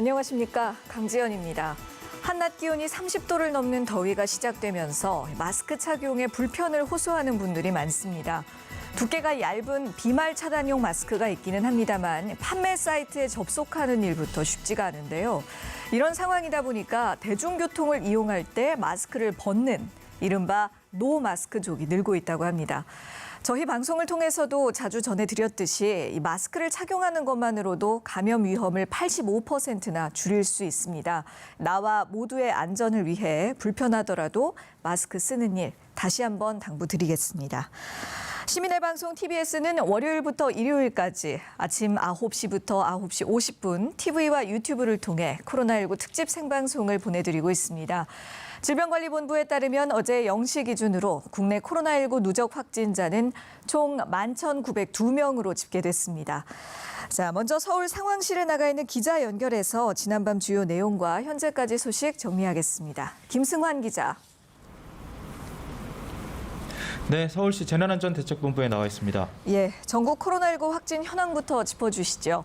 안녕하십니까, 강지연입니다. 한낮 기온이 30도를 넘는 더위가 시작되면서 마스크 착용에 불편을 호소하는 분들이 많습니다. 두께가 얇은 비말 차단용 마스크가 있기는 합니다만 판매 사이트에 접속하는 일부터 쉽지가 않은데요. 이런 상황이다 보니까 대중교통을 이용할 때 마스크를 벗는 이른바 노마스크족이 늘고 있다고 합니다. 저희 방송을 통해서도 자주 전해드렸듯이 이 마스크를 착용하는 것만으로도 감염 위험을 85%나 줄일 수 있습니다. 나와 모두의 안전을 위해 불편하더라도 마스크 쓰는 일 다시 한번 당부드리겠습니다. 시민의 방송 TBS는 월요일부터 일요일까지 아침 9시부터 9시 50분 TV와 유튜브를 통해 코로나19 특집 생방송을 보내드리고 있습니다. 질병관리본부에 따르면 어제 0시 기준으로 국내 코로나19 누적 확진자는 총 11,902명으로 집계됐습니다. 자, 먼저 서울 상황실에 나가 있는 기자 연결해서 지난밤 주요 내용과 현재까지 소식 정리하겠습니다. 김승환 기자. 네, 서울시 재난안전대책본부에 나와 있습니다. 예, 전국 코로나19 확진 현황부터 짚어주시죠.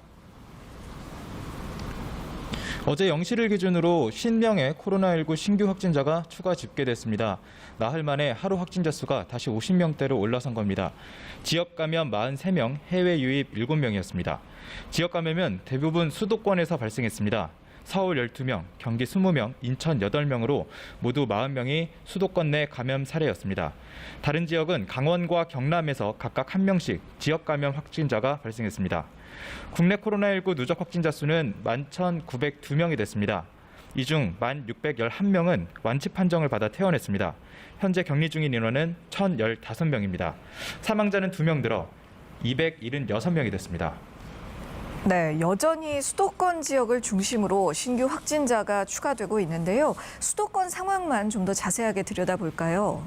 어제 0시를 기준으로 50명의 코로나19 신규 확진자가 추가 집계됐습니다. 나흘 만에 하루 확진자 수가 다시 50명대로 올라선 겁니다. 지역 감염 43명, 해외 유입 7명이었습니다. 지역 감염은 대부분 수도권에서 발생했습니다. 서울 12명, 경기 20명, 인천 8명으로 모두 40명이 수도권 내 감염 사례였습니다. 다른 지역은 강원과 경남에서 각각 1명씩 지역 감염 확진자가 발생했습니다. 국내 코로나19 누적 확진자 수는 11,902명이 됐습니다. 이 중 1,611명은 완치 판정을 받아 퇴원했습니다. 현재 격리 중인 인원은 1,015명입니다. 사망자는 2명 늘어 276명이 됐습니다. 네, 여전히 수도권 지역을 중심으로 신규 확진자가 추가되고 있는데요. 수도권 상황만 좀 더 자세하게 들여다볼까요?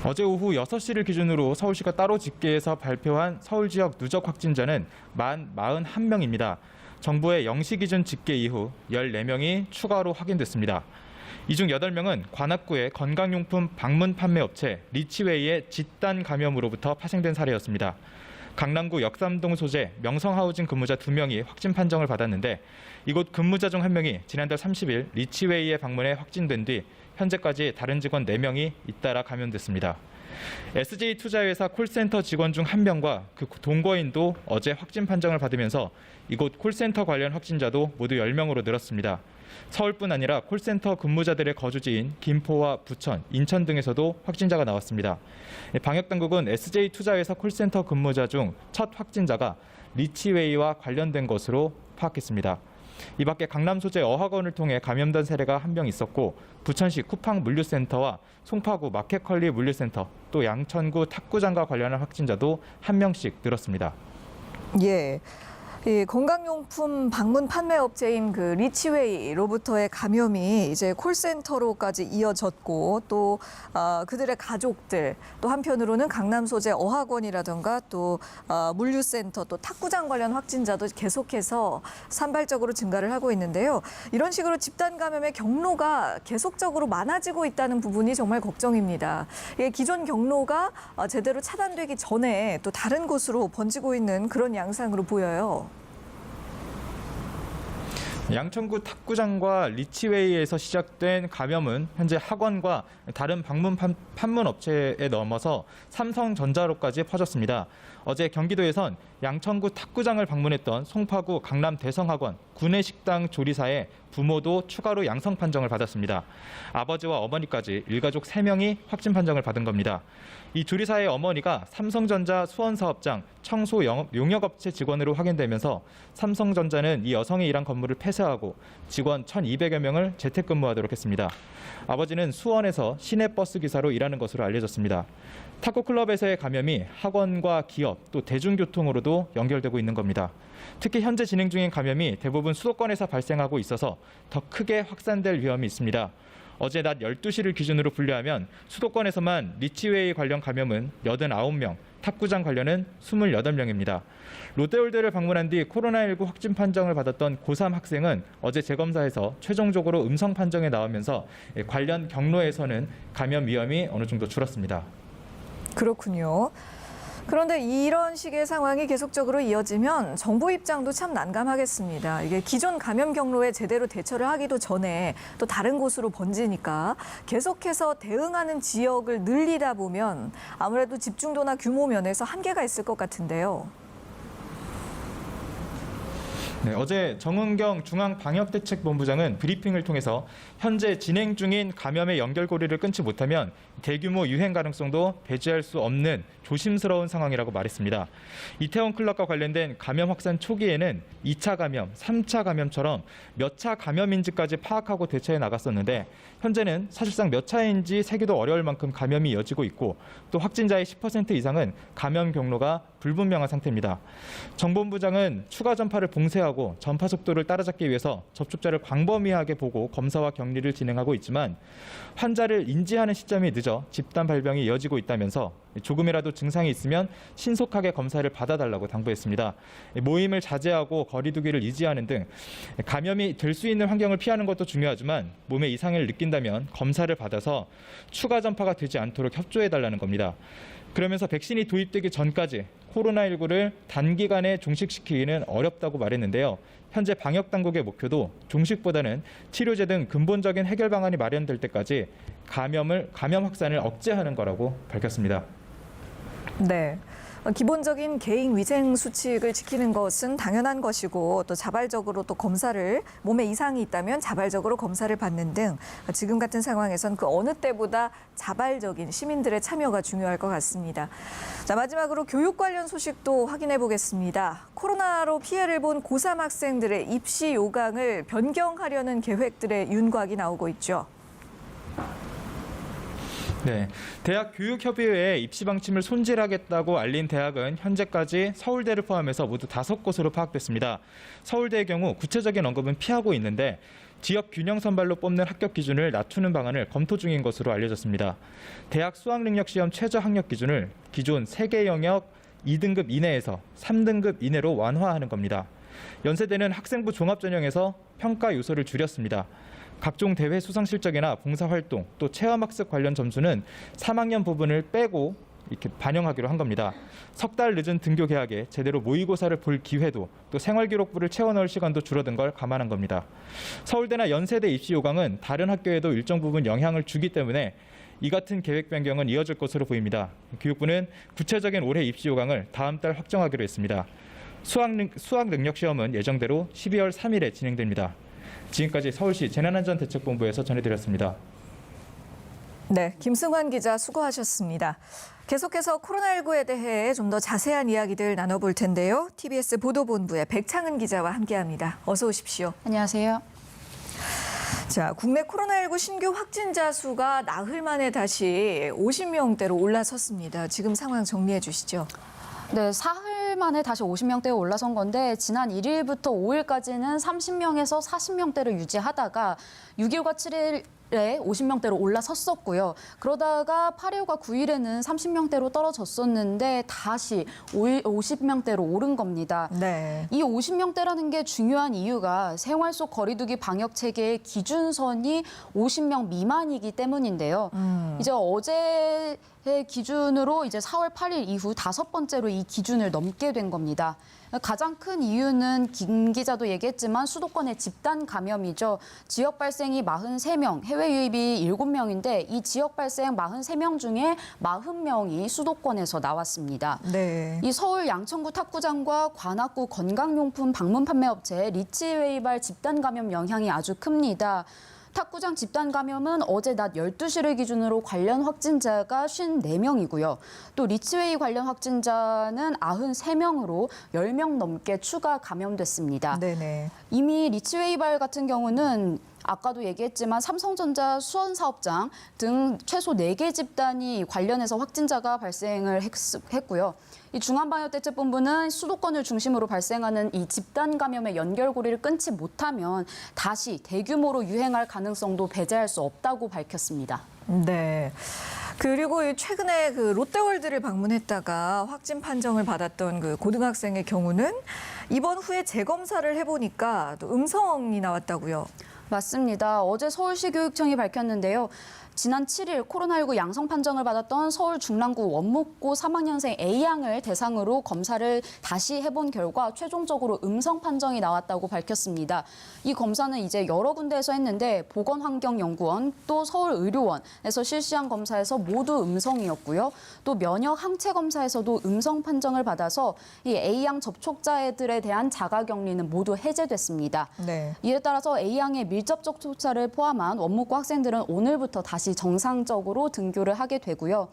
어제 오후 6시를 기준으로 서울시가 따로 집계해서 발표한 서울 지역 누적 확진자는 41명입니다. 정부의 0시 기준 집계 이후 14명이 추가로 확인됐습니다. 이 중 8명은 관악구의 건강용품 방문 판매 업체 리치웨이의 집단 감염으로부터 파생된 사례였습니다. 강남구 역삼동 소재 명성하우징 근무자 2명이 확진 판정을 받았는데 이곳 근무자 중 1명이 지난달 30일 리치웨이에 방문해 확진된 뒤 현재까지 다른 직원 4명이 잇따라 감염됐습니다. SJ투자회사 콜센터 직원 중 1명과 그 동거인도 어제 확진 판정을 받으면서 이곳 콜센터 관련 확진자도 모두 10명으로 늘었습니다. 서울뿐 아니라 콜센터 근무자들의 거주지인 김포와 부천, 인천 등에서도 확진자가 나왔습니다. 방역당국은 SJ투자회사 콜센터 근무자 중 첫 확진자가 리치웨이와 관련된 것으로 파악했습니다. 이 밖에 강남 소재 어학원을 통해 감염된 사례가 1명 있었고 부천시 쿠팡 물류센터와 송파구 마켓컬리 물류센터 또 양천구 탁구장과 관련한 확진자도 1명씩 늘었습니다. 예. 이 건강용품 방문 판매 업체인 그 리치웨이로부터의 감염이 이제 콜센터로까지 이어졌고 또 그들의 가족들 또 한편으로는 강남 소재 어학원이라든가 또 물류센터 또 탁구장 관련 확진자도 계속해서 산발적으로 증가를 하고 있는데요. 이런 식으로 집단 감염의 경로가 계속적으로 많아지고 있다는 부분이 정말 걱정입니다. 기존 경로가 제대로 차단되기 전에 또 다른 곳으로 번지고 있는 그런 양상으로 보여요. 양천구 탁구장과 리치웨이에서 시작된 감염은 현재 학원과 다른 방문 판문 업체에 넘어서 삼성전자로까지 퍼졌습니다. 어제 경기도에선 양천구 탁구장을 방문했던 송파구 강남 대성학원 구내식당 조리사의 부모도 추가로 양성 판정을 받았습니다. 아버지와 어머니까지 일가족 3명이 확진 판정을 받은 겁니다. 이 조리사의 어머니가 삼성전자 수원사업장 청소 용역업체 직원으로 확인되면서 삼성전자는 이 여성이 일한 건물을 폐쇄하고 직원 1,200여 명을 재택근무하도록 했습니다. 아버지는 수원에서 시내버스 기사로 일하는 것으로 알려졌습니다. 탁구클럽에서의 감염이 학원과 기업 또 대중교통으로도 연결되고 있는 겁니다. 특히 현재 진행 중인 감염이 대부분 수도권에서 발생하고 있어서 더 크게 확산될 위험이 있습니다. 어제 낮 12시를 기준으로 분류하면 수도권에서만 리치웨이 관련 감염은 89명, 탁구장 관련은 28명입니다. 롯데월드를 방문한 뒤 코로나19 확진 판정을 받았던 고3 학생은 어제 재검사에서 최종적으로 음성 판정이 나오면서 관련 경로에서는 감염 위험이 어느 정도 줄었습니다. 그렇군요. 그런데 이런 식의 상황이 계속적으로 이어지면 정부 입장도 참 난감하겠습니다. 이게 기존 감염 경로에 제대로 대처를 하기도 전에 또 다른 곳으로 번지니까 계속해서 대응하는 지역을 늘리다 보면 아무래도 집중도나 규모 면에서 한계가 있을 것 같은데요. 네, 어제 정은경 중앙방역대책본부장은 브리핑을 통해서 현재 진행 중인 감염의 연결고리를 끊지 못하면 대규모 유행 가능성도 배제할 수 없는 조심스러운 상황이라고 말했습니다. 이태원 클럽과 관련된 감염 확산 초기에는 2차 감염, 3차 감염처럼 몇 차 감염인지까지 파악하고 대처해 나갔었는데 현재는 사실상 몇 차인지 세기도 어려울 만큼 감염이 이어지고 있고 또 확진자의 10% 이상은 감염 경로가 불분명한 상태입니다. 정 본부장은 추가 전파를 봉쇄하고 전파 속도를 따라잡기 위해서 접촉자를 광범위하게 보고 검사와 격리를 진행하고 있지만 환자를 인지하는 시점이 늦어 집단 발병이 이어지고 있다면서 조금이라도 증상이 있으면 신속하게 검사를 받아달라고 당부했습니다. 모임을 자제하고 거리 두기를 유지하는 등 감염이 될 수 있는 환경을 피하는 것도 중요하지만 몸에 이상을 느낀다면 검사를 받아서 추가 전파가 되지 않도록 협조해달라는 겁니다. 그러면서 백신이 도입되기 전까지 코로나19를 단기간에 종식시키기는 어렵다고 말했는데요. 현재 방역당국의 목표도 종식보다는 치료제 등 근본적인 해결 방안이 마련될 때까지 감염 확산을 억제하는 거라고 밝혔습니다. 네. 기본적인 개인 위생 수칙을 지키는 것은 당연한 것이고 또 자발적으로 또 검사를 몸에 이상이 있다면 자발적으로 검사를 받는 등 지금 같은 상황에선 그 어느 때보다 자발적인 시민들의 참여가 중요할 것 같습니다. 자, 마지막으로 교육 관련 소식도 확인해 보겠습니다. 코로나로 피해를 본 고3 학생들의 입시 요강을 변경하려는 계획들의 윤곽이 나오고 있죠. 네, 대학교육협의회에 입시 방침을 손질하겠다고 알린 대학은 현재까지 서울대를 포함해서 모두 5곳으로 파악됐습니다. 서울대의 경우 구체적인 언급은 피하고 있는데 지역 균형 선발로 뽑는 합격 기준을 낮추는 방안을 검토 중인 것으로 알려졌습니다. 대학 수학능력시험 최저 학력 기준을 기존 3개 영역 2등급 이내에서 3등급 이내로 완화하는 겁니다. 연세대는 학생부 종합전형에서 평가 요소를 줄였습니다. 각종 대회 수상 실적이나 봉사활동 또 체험학습 관련 점수는 3학년 부분을 빼고 이렇게 반영하기로 한 겁니다. 석 달 늦은 등교 개학에 제대로 모의고사를 볼 기회도 또 생활기록부를 채워 넣을 시간도 줄어든 걸 감안한 겁니다. 서울대나 연세대 입시 요강은 다른 학교에도 일정 부분 영향을 주기 때문에 이 같은 계획 변경은 이어질 것으로 보입니다. 교육부는 구체적인 올해 입시 요강을 다음 달 확정하기로 했습니다. 수학 능력 시험은 예정대로 12월 3일에 진행됩니다. 지금까지 서울시 재난안전대책본부에서 전해드렸습니다. 네, 김승환 기자 수고하셨습니다. 계속해서 코로나19에 대해 좀 더 자세한 이야기들 나눠볼 텐데요. TBS 보도본부의 백창은 기자와 함께합니다. 어서 오십시오. 안녕하세요. 자, 국내 코로나19 신규 확진자 수가 나흘 만에 다시 50명대로 올라섰습니다. 지금 상황 정리해 주시죠. 네, 사흘 만에 다시 50명대에 올라선 건데 지난 1일부터 5일까지는 30명에서 40명대를 유지하다가 6일과 7일에 50명대로 올라섰었고요. 그러다가 8일과 9일에는 30명대로 떨어졌었는데 다시 50명대로 오른 겁니다. 네. 이 50명대라는 게 중요한 이유가 생활 속 거리두기 방역 체계의 기준선이 50명 미만이기 때문인데요. 이제 어제의 기준으로 이제 4월 8일 이후 5번째로 이 기준을 넘게 된 겁니다. 가장 큰 이유는 김 기자도 얘기했지만 수도권의 집단 감염이죠. 지역 발생이 43명, 해외 유입이 7명인데 이 지역 발생 43명 중에 40명이 수도권에서 나왔습니다. 네. 이 서울 양천구 탁구장과 관악구 건강용품 방문 판매업체 리치웨이발 집단 감염 영향이 아주 큽니다. 탁구장 집단 감염은 어제 낮 12시를 기준으로 관련 확진자가 54명이고요. 또 리치웨이 관련 확진자는 93명으로 10명 넘게 추가 감염됐습니다. 네네. 이미 리치웨이발 같은 경우는 아까도 얘기했지만 삼성전자 수원사업장 등 최소 4개 집단이 관련해서 확진자가 발생을 했고요. 이 중앙방역대책본부는 수도권을 중심으로 발생하는 이 집단 감염의 연결고리를 끊지 못하면 다시 대규모로 유행할 가능성도 배제할 수 없다고 밝혔습니다. 네. 그리고 최근에 그 롯데월드를 방문했다가 확진 판정을 받았던 그 고등학생의 경우는 입원 후에 재검사를 해보니까 또 음성이 나왔다고요. 맞습니다. 어제 서울시 교육청이 밝혔는데요. 지난 7일 코로나19 양성 판정을 받았던 서울 중랑구 원무고 3학년생 A양을 대상으로 검사를 다시 해본 결과 최종적으로 음성 판정이 나왔다고 밝혔습니다. 이 검사는 이제 여러 군데에서 했는데 보건환경연구원 또 서울의료원에서 실시한 검사에서 모두 음성이었고요. 또 면역 항체 검사에서도 음성 판정을 받아서 이 A양 접촉자들에 대한 자가격리는 모두 해제됐습니다. 네. 이에 따라서 A양의 밀접 접촉자를 포함한 원무고 학생들은 오늘부터 다시 정상적으로 등교를 하게 되고요.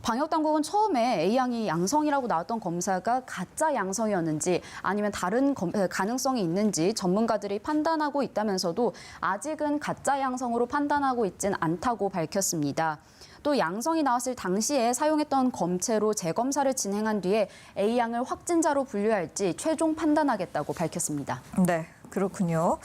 방역당국은 처음에 A양이 양성이라고 나왔던 검사가 가짜 양성이었는지 아니면 다른 가능성이 있는지 전문가들이 판단하고 있다면서도 아직은 가짜 양성으로 판단하고 있진 않다고 밝혔습니다. 또 양성이 나왔을 당시에 사용했던 검체로 재검사를 진행한 뒤에 A양을 확진자로 분류할지 최종 판단하겠다고 밝혔습니다. 네. 그렇군요.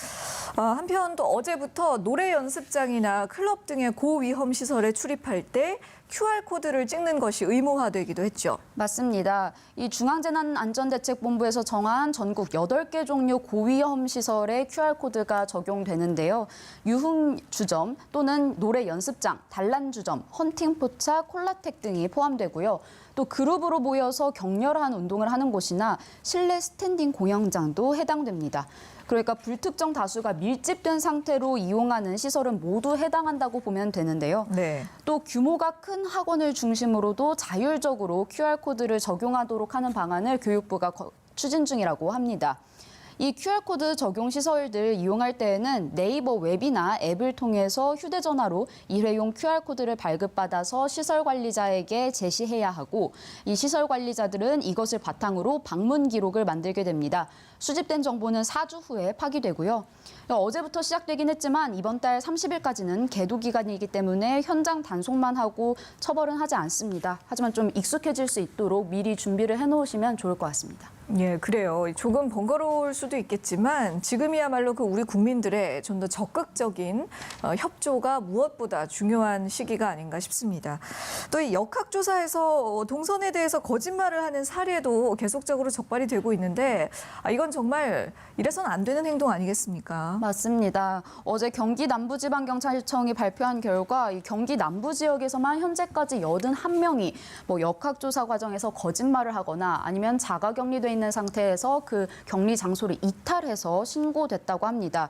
한편 또 어제부터 노래 연습장이나 클럽 등의 고위험 시설에 출입할 때 QR코드를 찍는 것이 의무화되기도 했죠. 맞습니다. 이 중앙재난안전대책본부에서 정한 전국 8개 종류 고위험 시설에 QR코드가 적용되는데요. 유흥주점 또는 노래 연습장, 단란주점, 헌팅포차, 콜라텍 등이 포함되고요. 또 그룹으로 모여서 격렬한 운동을 하는 곳이나 실내 스탠딩 공연장도 해당됩니다. 그러니까 불특정 다수가 밀집된 상태로 이용하는 시설은 모두 해당한다고 보면 되는데요. 네. 또 규모가 큰 학원을 중심으로도 자율적으로 QR코드를 적용하도록 하는 방안을 교육부가 추진 중이라고 합니다. 이 QR코드 적용 시설들 이용할 때에는 네이버 웹이나 앱을 통해서 휴대전화로 일회용 QR코드를 발급받아서 시설 관리자에게 제시해야 하고 이 시설 관리자들은 이것을 바탕으로 방문 기록을 만들게 됩니다. 수집된 정보는 4주 후에 파기되고요. 어제부터 시작되긴 했지만 이번 달 30일까지는 계도 기간이기 때문에 현장 단속만 하고 처벌은 하지 않습니다. 하지만 좀 익숙해질 수 있도록 미리 준비를 해놓으시면 좋을 것 같습니다. 예, 그래요. 조금 번거로울 수도 있겠지만 지금이야말로 그 우리 국민들의 좀 더 적극적인 협조가 무엇보다 중요한 시기가 아닌가 싶습니다. 또 이 역학조사에서 동선에 대해서 거짓말을 하는 사례도 계속적으로 적발이 되고 있는데 이건 정말 이래서는 안 되는 행동 아니겠습니까? 맞습니다. 어제 경기 남부지방경찰청이 발표한 결과 이 경기 남부 지역에서만 현재까지 81명이 역학조사 과정에서 거짓말을 하거나 아니면 자가격리돼 있는 상태에서 그 격리 장소를 이탈해서 신고됐다고 합니다.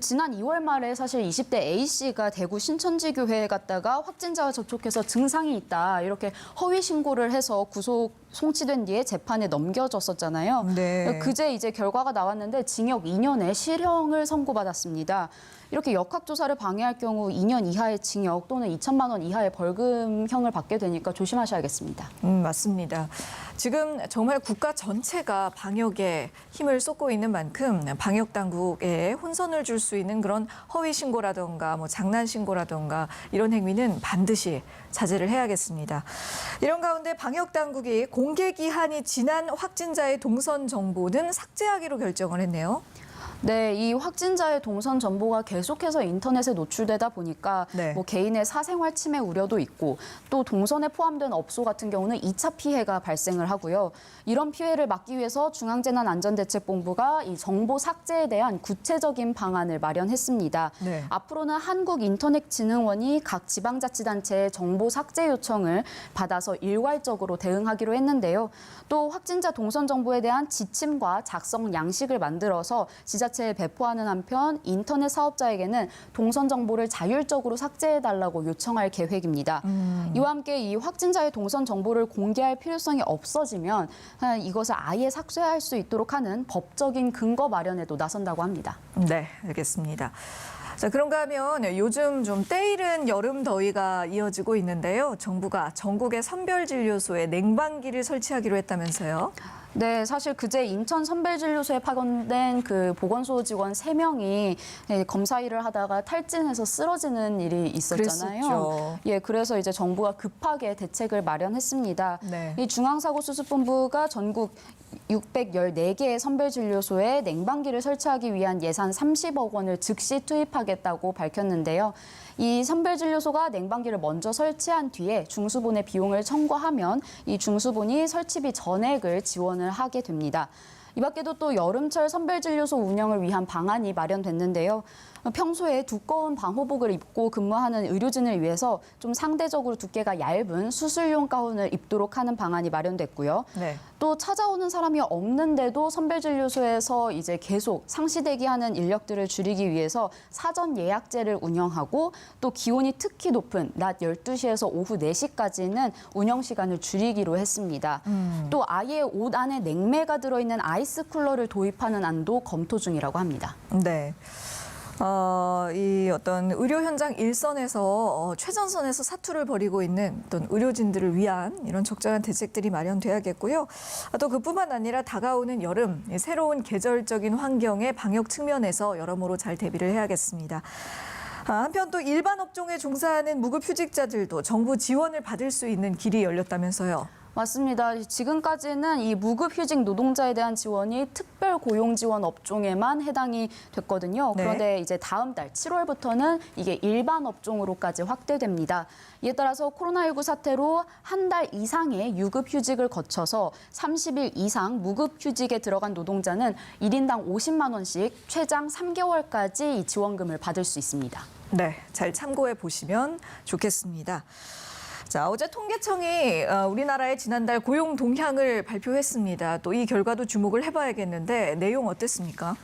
지난 2월 말에 사실 20대 A씨가 대구 신천지 교회에 갔다가 확진자와 접촉해서 증상이 있다 이렇게 허위 신고를 해서 구속 송치된 뒤에 재판에 넘겨졌었잖아요. 네. 그제 이제 결과가 나왔는데 징역 2년의 실형을 선고받았습니다. 이렇게 역학조사를 방해할 경우 2년 이하의 징역 또는 2천만 원 이하의 벌금형을 받게 되니까 조심하셔야겠습니다. 맞습니다. 지금 정말 국가 전체가 방역에 힘을 쏟고 있는 만큼 방역 당국에 혼선을 줄 수 있는 그런 허위 신고라던가 장난 신고라던가 이런 행위는 반드시 자제를 해야겠습니다. 이런 가운데 방역 당국이 공개 기한이 지난 확진자의 동선 정보는 삭제하기로 결정을 했네요. 네, 이 확진자의 동선 정보가 계속해서 인터넷에 노출되다 보니까 네. 개인의 사생활 침해 우려도 있고 또 동선에 포함된 업소 같은 경우는 2차 피해가 발생을 하고요. 이런 피해를 막기 위해서 중앙재난안전대책본부가 이 정보 삭제에 대한 구체적인 방안을 마련했습니다. 네. 앞으로는 한국인터넷진흥원이 각 지방자치단체의 정보 삭제 요청을 받아서 일괄적으로 대응하기로 했는데요. 또 확진자 동선 정보에 대한 지침과 작성 양식을 만들어서 지자체에 배포하는 한편 인터넷 사업자에게는 동선 정보를 자율적으로 삭제해달라고 요청할 계획입니다. 이와 함께 이 확진자의 동선 정보를 공개할 필요성이 없어지면 이것을 아예 삭제할 수 있도록 하는 법적인 근거 마련에도 나선다고 합니다. 네, 알겠습니다. 자, 그런가 하면 요즘 좀 때이른 여름 더위가 이어지고 있는데요. 정부가 전국의 선별진료소에 냉방기를 설치하기로 했다면서요? 네, 사실 그제 인천 선별진료소에 파견된 그 보건소 직원 3명이 검사 일을 하다가 탈진해서 쓰러지는 일이 있었잖아요. 그랬었죠. 예, 그래서 이제 정부가 급하게 대책을 마련했습니다. 네. 이 중앙사고수습본부가 전국 614개의 선별진료소에 냉방기를 설치하기 위한 예산 30억 원을 즉시 투입하겠다고 밝혔는데요. 이 선별진료소가 냉방기를 먼저 설치한 뒤에 중수본의 비용을 청구하면 이 중수본이 설치비 전액을 지원을 하게 됩니다. 이 밖에도 또 여름철 선별진료소 운영을 위한 방안이 마련됐는데요. 평소에 두꺼운 방호복을 입고 근무하는 의료진을 위해서 좀 상대적으로 두께가 얇은 수술용 가운을 입도록 하는 방안이 마련됐고요. 네. 또 찾아오는 사람이 없는데도 선별진료소에서 이제 계속 상시 대기하는 인력들을 줄이기 위해서 사전 예약제를 운영하고 또 기온이 특히 높은 낮 12시에서 오후 4시까지는 운영 시간을 줄이기로 했습니다. 또 아예 옷 안에 냉매가 들어있는 아이스 쿨러를 도입하는 안도 검토 중이라고 합니다. 네. 이 어떤 의료 현장 일선에서 최전선에서 사투를 벌이고 있는 어떤 의료진들을 위한 이런 적절한 대책들이 마련돼야겠고요. 또 그뿐만 아니라 다가오는 여름, 새로운 계절적인 환경의 방역 측면에서 여러모로 잘 대비를 해야겠습니다. 한편 또 일반 업종에 종사하는 무급휴직자들도 정부 지원을 받을 수 있는 길이 열렸다면서요. 맞습니다. 지금까지는 이 무급휴직 노동자에 대한 지원이 특별고용지원 업종에만 해당이 됐거든요. 네. 그런데 이제 다음 달 7월부터는 이게 일반 업종으로까지 확대됩니다. 이에 따라서 코로나19 사태로 한 달 이상의 유급휴직을 거쳐서 30일 이상 무급휴직에 들어간 노동자는 1인당 50만 원씩 최장 3개월까지 이 지원금을 받을 수 있습니다. 네, 잘 참고해 보시면 좋겠습니다. 자, 어제 통계청이 우리나라의 지난달 고용 동향을 발표했습니다. 또 이 결과도 주목을 해봐야겠는데 내용 어땠습니까?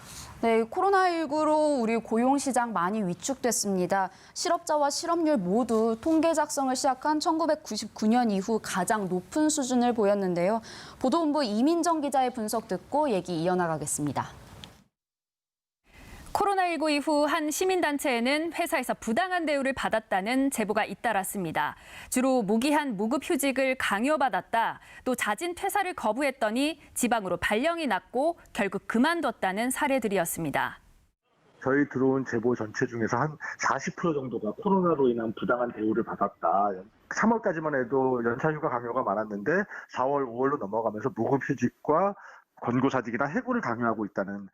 네, 코로나19로 우리 고용시장 많이 위축됐습니다. 실업자와 실업률 모두 통계 작성을 시작한 1999년 이후 가장 높은 수준을 보였는데요. 보도본부 이민정 기자의 분석 듣고 얘기 이어나가겠습니다. 코로나19 이후 한 시민단체에는 회사에서 부당한 대우를 받았다는 제보가 잇따랐습니다. 주로 무기한 무급휴직을 강요받았다, 또 자진 퇴사를 거부했더니 지방으로 발령이 났고 결국 그만뒀다는 사례들이었습니다. 저희 들어온 제보 전체 중에서 한 40% 정도가 코로나로 인한 부당한 대우를 받았다. 3월까지만 해도 연차휴가 강요가 많았는데 4월, 5월로 넘어가면서 무급휴직과 권고사직이나 해고를 강요하고 있다는.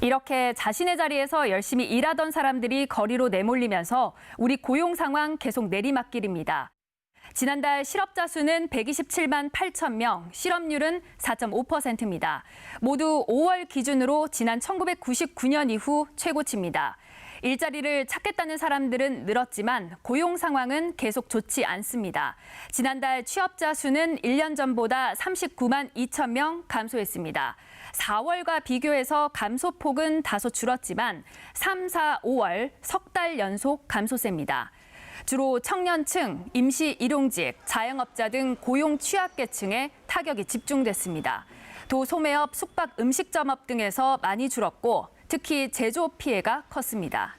이렇게 자신의 자리에서 열심히 일하던 사람들이 거리로 내몰리면서 우리 고용 상황 계속 내리막길입니다. 지난달 실업자 수는 127만 8천 명, 실업률은 4.5%입니다. 모두 5월 기준으로 지난 1999년 이후 최고치입니다. 일자리를 찾겠다는 사람들은 늘었지만 고용 상황은 계속 좋지 않습니다. 지난달 취업자 수는 1년 전보다 39만 2천 명 감소했습니다. 4월과 비교해서 감소폭은 다소 줄었지만 3, 4, 5월 석 달 연속 감소세입니다. 주로 청년층, 임시 일용직, 자영업자 등 고용 취약계층에 타격이 집중됐습니다. 도 소매업, 숙박, 음식점업 등에서 많이 줄었고 특히 제조업 피해가 컸습니다.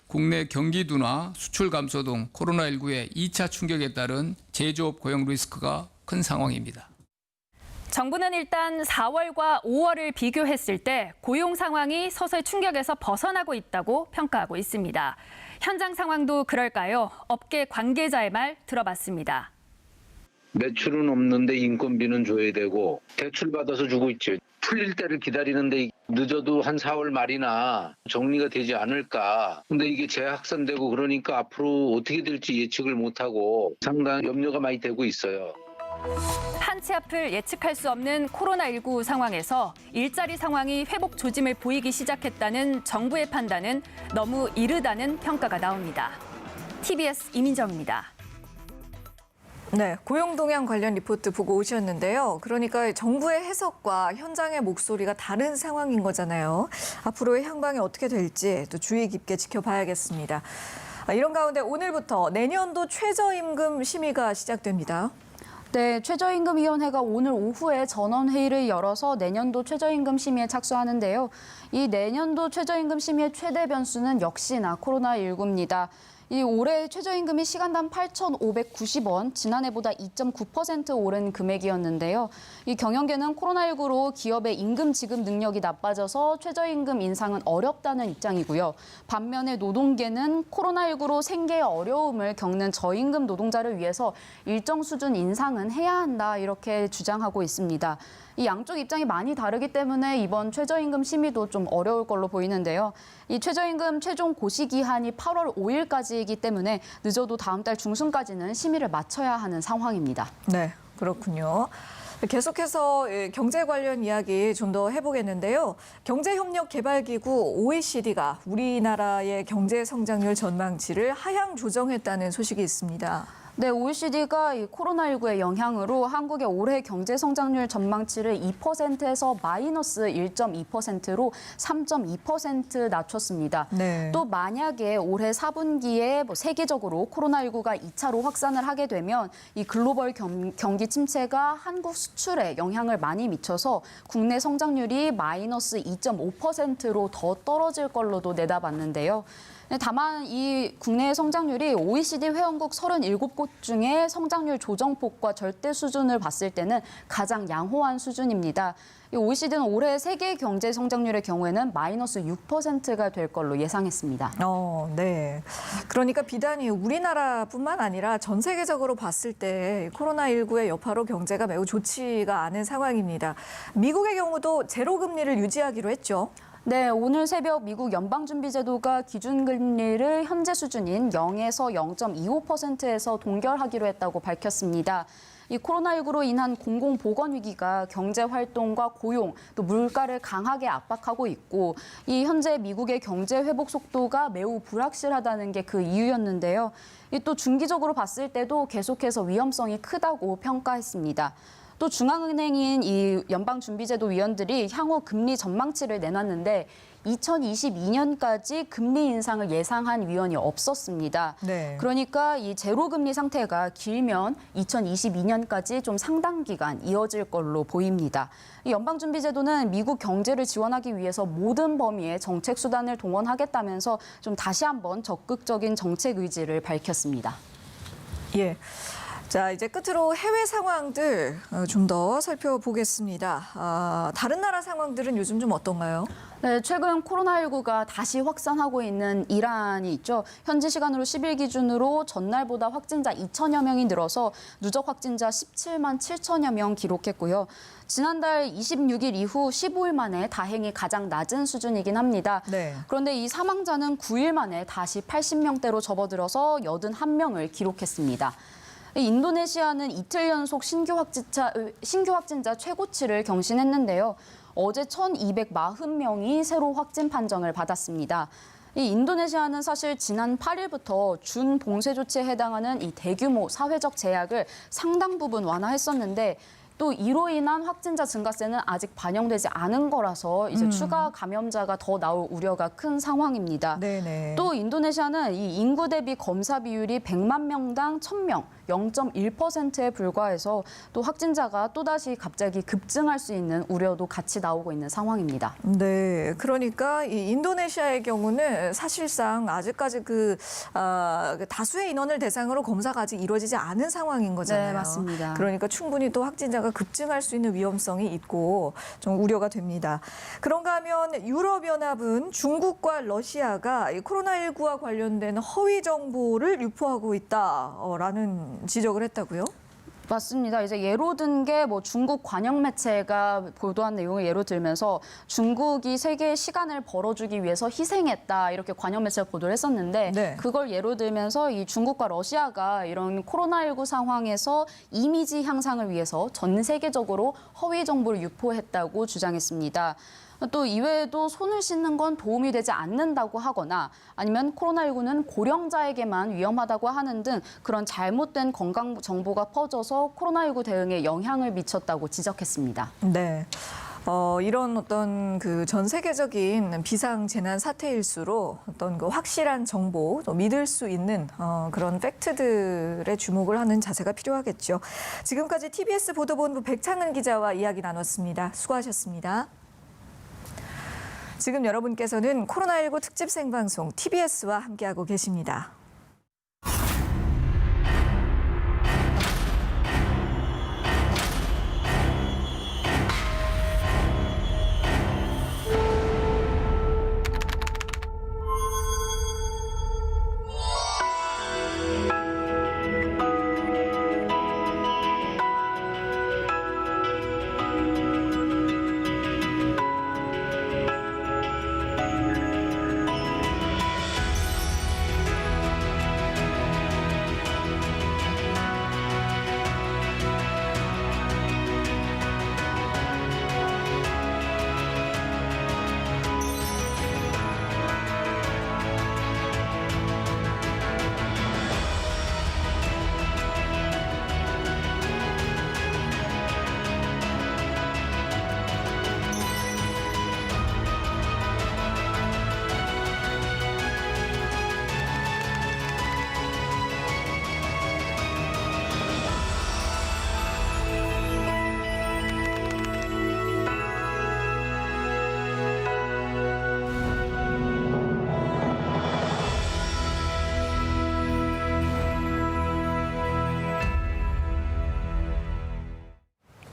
국내 경기 둔화, 수출 감소 등 코로나19의 2차 충격에 따른 제조업 고용 리스크가 큰 상황입니다. 정부는 일단 4월과 5월을 비교했을 때 고용 상황이 서서히 충격에서 벗어나고 있다고 평가하고 있습니다. 현장 상황도 그럴까요? 업계 관계자의 말 들어봤습니다. 매출은 없는데 인건비는 줘야 되고 대출 받아서 주고 있죠. 풀릴 때를 기다리는데 늦어도 한 4월 말이나 정리가 되지 않을까. 근데 이게 재확산되고 그러니까 앞으로 어떻게 될지 예측을 못하고 상당히 염려가 많이 되고 있어요. 한치 앞을 예측할 수 없는 코로나19 상황에서 일자리 상황이 회복 조짐을 보이기 시작했다는 정부의 판단은 너무 이르다는 평가가 나옵니다. TBS 이민정입니다. 네, 고용 동향 관련 리포트 보고 오셨는데요. 그러니까 정부의 해석과 현장의 목소리가 다른 상황인 거잖아요. 앞으로의 향방이 어떻게 될지 또 주의 깊게 지켜봐야겠습니다. 이런 가운데 오늘부터 내년도 최저임금 심의가 시작됩니다. 네, 최저임금위원회가 오늘 오후에 전원회의를 열어서 내년도 최저임금 심의에 착수하는데요. 이 내년도 최저임금 심의의 최대 변수는 역시나 코로나19입니다. 이 올해 최저임금이 시간당 8,590원, 지난해보다 2.9% 오른 금액이었는데요. 이 경영계는 코로나19로 기업의 임금 지급 능력이 나빠져서 최저임금 인상은 어렵다는 입장이고요. 반면에 노동계는 코로나19로 생계에 어려움을 겪는 저임금 노동자를 위해서 일정 수준 인상은 해야 한다, 이렇게 주장하고 있습니다. 이 양쪽 입장이 많이 다르기 때문에 이번 최저임금 심의도 좀 어려울 걸로 보이는데요. 이 최저임금 최종 고시기한이 8월 5일까지이기 때문에 늦어도 다음 달 중순까지는 심의를 마쳐야 하는 상황입니다. 네, 그렇군요. 계속해서 경제 관련 이야기 좀 더 해보겠는데요. 경제협력개발기구 OECD가 우리나라의 경제 성장률 전망치를 하향 조정했다는 소식이 있습니다. 네, OECD가 이 코로나19의 영향으로 한국의 올해 경제 성장률 전망치를 2%에서 마이너스 1.2%로 3.2% 낮췄습니다. 네. 또 만약에 올해 4분기에 세계적으로 코로나19가 2차로 확산을 하게 되면 이 글로벌 경기 침체가 한국 수출에 영향을 많이 미쳐서 국내 성장률이 마이너스 2.5%로 더 떨어질 걸로도 내다봤는데요. 다만 이 국내 성장률이 OECD 회원국 37곳 중에 성장률 조정폭과 절대 수준을 봤을 때는 가장 양호한 수준입니다. OECD는 올해 세계 경제 성장률의 경우에는 마이너스 6%가 될 걸로 예상했습니다. 네. 그러니까 비단이 우리나라뿐만 아니라 전 세계적으로 봤을 때 코로나19의 여파로 경제가 매우 좋지가 않은 상황입니다. 미국의 경우도 제로 금리를 유지하기로 했죠. 네, 오늘 새벽 미국 연방준비제도가 기준금리를 현재 수준인 0에서 0.25%에서 동결하기로 했다고 밝혔습니다. 이 코로나19로 인한 공공보건 위기가 경제 활동과 고용, 또 물가를 강하게 압박하고 있고 이 현재 미국의 경제 회복 속도가 매우 불확실하다는 게 그 이유였는데요. 또 중기적으로 봤을 때도 계속해서 위험성이 크다고 평가했습니다. 또 중앙은행인 이 연방준비제도 위원들이 향후 금리 전망치를 내놨는데 2022년까지 금리 인상을 예상한 위원이 없었습니다. 네. 그러니까 이 제로 금리 상태가 길면 2022년까지 좀 상당 기간 이어질 걸로 보입니다. 이 연방준비제도는 미국 경제를 지원하기 위해서 모든 범위의 정책 수단을 동원하겠다면서 좀 다시 한번 적극적인 정책 의지를 밝혔습니다. 예. 자, 이제 끝으로 해외 상황들 좀 더 살펴보겠습니다. 다른 나라 상황들은 요즘 좀 어떤가요? 네, 최근 코로나19가 다시 확산하고 있는 이란이 있죠. 현지 시간으로 10일 기준으로 전날보다 확진자 2천여 명이 늘어서 누적 확진자 17만 7천여 명 기록했고요. 지난달 26일 이후 15일 만에 다행히 가장 낮은 수준이긴 합니다. 네. 그런데 이 사망자는 9일 만에 다시 80명대로 접어들어서 81명을 기록했습니다. 인도네시아는 이틀 연속 신규 확진자 최고치를 경신했는데요. 어제 1,240명이 새로 확진 판정을 받았습니다. 이 인도네시아는 사실 지난 8일부터 준봉쇄 조치에 해당하는 이 대규모 사회적 제약을 상당 부분 완화했었는데 또 이로 인한 확진자 증가세는 아직 반영되지 않은 거라서 이제 추가 감염자가 더 나올 우려가 큰 상황입니다. 네네. 또 인도네시아는 이 인구 대비 검사 비율이 100만 명당 1,000명, 0.1%에 불과해서 또 확진자가 또다시 갑자기 급증할 수 있는 우려도 같이 나오고 있는 상황입니다. 네, 그러니까 이 인도네시아의 경우는 사실상 아직까지 다수의 인원을 대상으로 검사가 아직 이루어지지 않은 상황인 거잖아요. 네, 맞습니다. 그러니까 충분히 또 확진자가 급증할 수 있는 위험성이 있고 좀 우려가 됩니다. 그런가 하면 유럽연합은 중국과 러시아가 이 코로나19와 관련된 허위 정보를 유포하고 있다라는 지적을 했다고요? 맞습니다. 이제 예로 든 게 중국 관영 매체가 보도한 내용을 예로 들면서 중국이 세계에 시간을 벌어주기 위해서 희생했다 이렇게 관영 매체가 보도를 했었는데 네. 그걸 예로 들면서 이 중국과 러시아가 이런 코로나19 상황에서 이미지 향상을 위해서 전 세계적으로 허위 정보를 유포했다고 주장했습니다. 또 이외에도 손을 씻는 건 도움이 되지 않는다고 하거나 아니면 코로나19는 고령자에게만 위험하다고 하는 등 그런 잘못된 건강 정보가 퍼져서 코로나19 대응에 영향을 미쳤다고 지적했습니다. 네. 이런 어떤 전 세계적인 비상 재난 사태일수록 어떤 확실한 정보, 또 믿을 수 있는 그런 팩트들에 주목을 하는 자세가 필요하겠죠. 지금까지 TBS 보도본부 백창은 기자와 이야기 나눴습니다. 수고하셨습니다. 지금 여러분께서는 코로나19 특집 생방송 TBS와 함께하고 계십니다.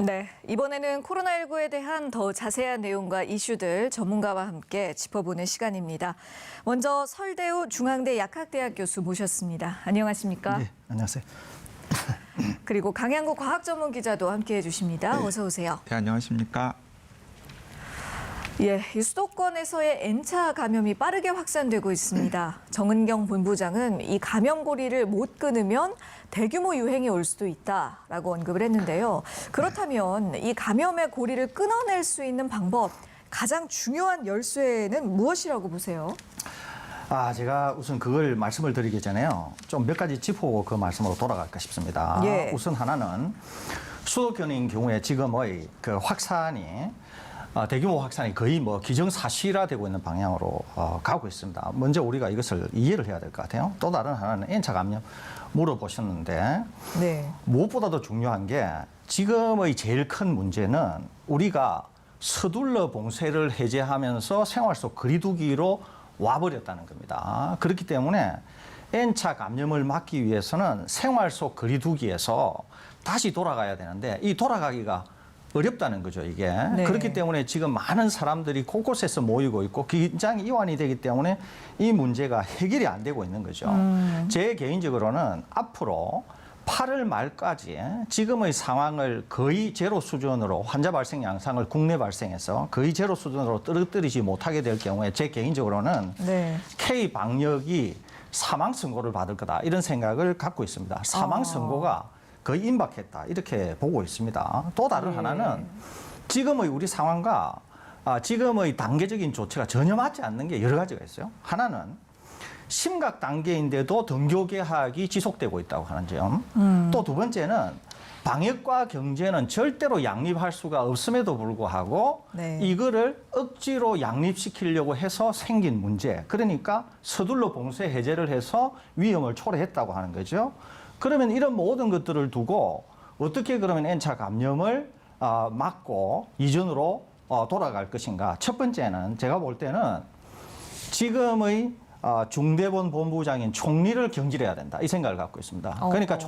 네, 이번에는 코로나19에 대한 더 자세한 내용과 이슈들 전문가와 함께 짚어보는 시간입니다. 먼저 설대우 중앙대 약학대학 교수 모셨습니다. 안녕하십니까? 네, 안녕하세요. 그리고 강양구 과학전문기자도 함께해 주십니다. 어서 오세요. 네, 안녕하십니까? 예, 이 수도권에서의 N차 감염이 빠르게 확산되고 있습니다. 정은경 본부장은 이 감염 고리를 못 끊으면 대규모 유행이 올 수도 있다라고 언급을 했는데요. 그렇다면 이 감염의 고리를 끊어낼 수 있는 방법, 가장 중요한 열쇠는 무엇이라고 보세요? 제가 우선 그걸 말씀을 드리기 전에요. 좀 몇 가지 짚어보고 그 말씀으로 돌아갈까 싶습니다. 예. 우선 하나는 수도권인 경우에 지금의 그 확산이 대규모 확산이 거의 뭐 기정사실화되고 있는 방향으로 가고 있습니다. 먼저 우리가 이것을 이해를 해야 될 것 같아요. 또 다른 하나는 N차 감염 물어보셨는데 네. 무엇보다도 중요한 게 지금의 제일 큰 문제는 우리가 서둘러 봉쇄를 해제하면서 생활 속 거리두기로 와버렸다는 겁니다. 그렇기 때문에 N차 감염을 막기 위해서는 생활 속 거리두기에서 다시 돌아가야 되는데 이 돌아가기가 어렵다는 거죠, 이게. 네. 그렇기 때문에 지금 많은 사람들이 곳곳에서 모이고 있고 긴장이 이완이 되기 때문에 이 문제가 해결이 안 되고 있는 거죠. 제 개인적으로는 앞으로 8월 말까지 지금의 상황을 거의 제로 수준으로 환자 발생 양상을 국내 발생해서 거의 제로 수준으로 떨어뜨리지 못하게 될 경우에 제 개인적으로는 네. K 방역이 사망 선고를 받을 거다 이런 생각을 갖고 있습니다. 사망 선고가 거의 임박했다 이렇게 보고 있습니다. 또 다른 하나는 지금의 우리 상황과 지금의 단계적인 조치가 전혀 맞지 않는 게 여러 가지가 있어요. 하나는 심각 단계인데도 등교 개학이 지속되고 있다고 하는 점. 또 두 번째는 방역과 경제는 절대로 양립할 수가 없음에도 불구하고 네. 이거를 억지로 양립시키려고 해서 생긴 문제. 그러니까 서둘러 봉쇄 해제를 해서 위험을 초래했다고 하는 거죠. 그러면 이런 모든 것들을 두고 어떻게 그러면 N차 감염을 막고 이전으로 돌아갈 것인가. 첫 번째는 제가 볼 때는 지금의 중대본 본부장인 총리를 경질해야 된다. 이 생각을 갖고 있습니다. 그러니까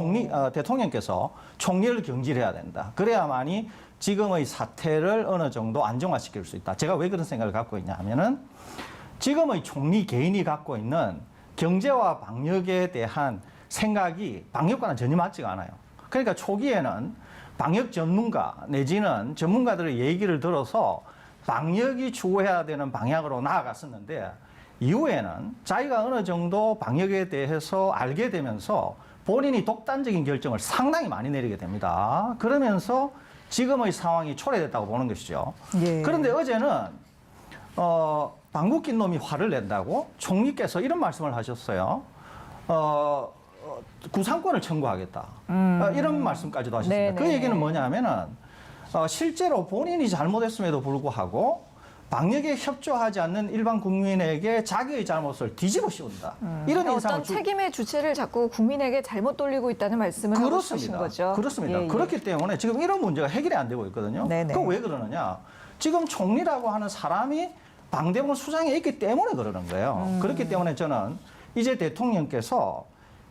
대통령께서 총리를 경질해야 된다. 그래야만이 지금의 사태를 어느 정도 안정화시킬 수 있다. 제가 왜 그런 생각을 갖고 있냐 하면은 지금의 총리 개인이 갖고 있는 경제와 방역에 대한 생각이 방역과는 전혀 맞지가 않아요. 그러니까 초기에는 방역 전문가 내지는 전문가들의 얘기를 들어서 방역이 추구해야 되는 방향으로 나아갔었는데 이후에는 자기가 어느 정도 방역에 대해서 알게 되면서 본인이 독단적인 결정을 상당히 많이 내리게 됩니다. 그러면서 지금의 상황이 초래됐다고 보는 것이죠. 예. 그런데 어제는 방귀 낀 놈이 화를 낸다고 총리께서 이런 말씀을 하셨어요. 구상권을 청구하겠다. 이런 말씀까지도 하셨습니다. 네네. 그 얘기는 뭐냐면은 실제로 본인이 잘못했음에도 불구하고 방역에 협조하지 않는 일반 국민에게 자기의 잘못을 뒤집어 씌운다. 이런 어떤 인상을 책임의 주체를 자꾸 국민에게 잘못 돌리고 있다는 말씀을 하고 싶으신 거죠. 그렇습니다. 예, 예. 그렇기 때문에 지금 이런 문제가 해결이 안 되고 있거든요. 네네. 그 왜 그러느냐? 지금 총리라고 하는 사람이 방대본 수장에 있기 때문에 그러는 거예요. 그렇기 때문에 저는 이제 대통령께서